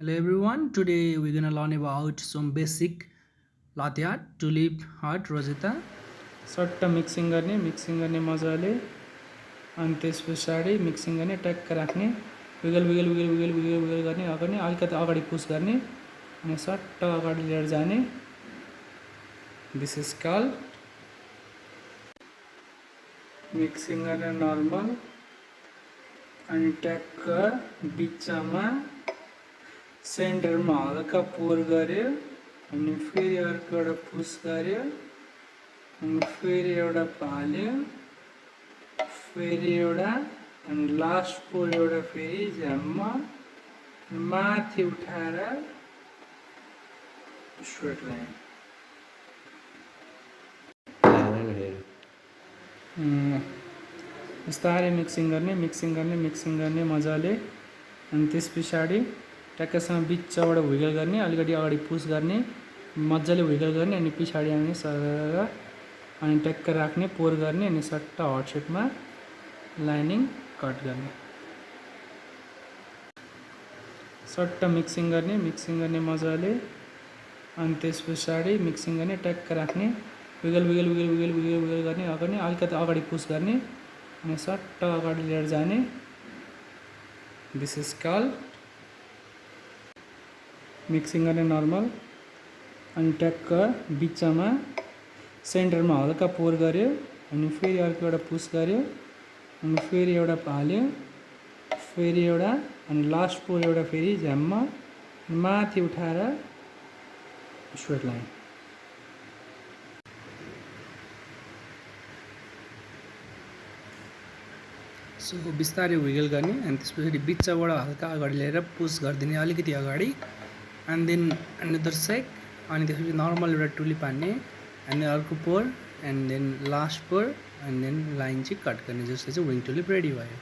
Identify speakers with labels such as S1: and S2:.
S1: Hello everyone, today we're gonna learn about some basic latte art, tulip art, Rosetta.
S2: सट्ट mixing गर्ने मजाले अनि त्यस पछाडि मिक्सिङ गर्ने ट्याक्क राख्ने wiggle wiggle wiggle wiggle wiggle wiggle गर्ने गर्ने अलिकति अगाडि पुस गर्ने अनि सट्ट अगाडि लिएर जाने दिस इज कल मिक्सिङ गर्ने नर्मल अनि ट्याक्क बिचमा सेन्टरमा हल्का पोर गर्यो अनि फेरि अर्को एउटा पुस गर्यो अनि फेरि एउटा फाल्यो फेरि एउटा अनि लास्ट पोर एउटा फेरि झ्याममा माथि उठाएर स्ट्रेट लाइन बिस्तारै मिक्सिङ गर्ने मजाले अनि त्यस पछाडि ट्याक्कसँग बिचबाट हुइगल गर्ने अलिकति अगाडि पुस गर्ने मजाले हुइगल गर्ने अनि पछाडि आउने सर अनि ट्याक्क राख्ने पोर गर्ने अनि सट्ट हट सेटमा लाइनिङ कट गर्ने सट्ट मिक्सिङ गर्ने मजाले अनि त्यस पछाडि मिक्सिङ गर्ने ट्याक्क राख्ने wiggle wiggle wiggle wiggle wiggle wiggle गर्ने अलिकति अगाडि पुस गर्ने अनि सट्ट अगाडि लिएर जाने दिस इज कल मिक्सिङ गर्ने नर्मल अनि ट्याक्क बिचमा सेन्टरमा हल्का पोर गर्यो अनि फेरि अर्को एउटा पुस गर्यो अनि फेरि एउटा फाल्यो फेरि एउटा अनि लास्ट पोर एउटा फेरि झ्याममा माथि उठाएर स्ट्रेट लाइन
S1: सो बिस्तारै हुइगल गर्ने अनि त्यसपछि बिचबाट हल्का अगाडि लिएर पुस गरिदिने अलिकति अगाडि एन्ड देन अनदर सेक अनि त्यसपछि नर्मल एउटा टुलिप हान्ने अनि अर्को पोर एन्ड देन लास्ट पोर एन्ड देन लाइन चाहिँ कट गर्ने जस्तो चाहिँ विङ टुलिप रेडी भयो।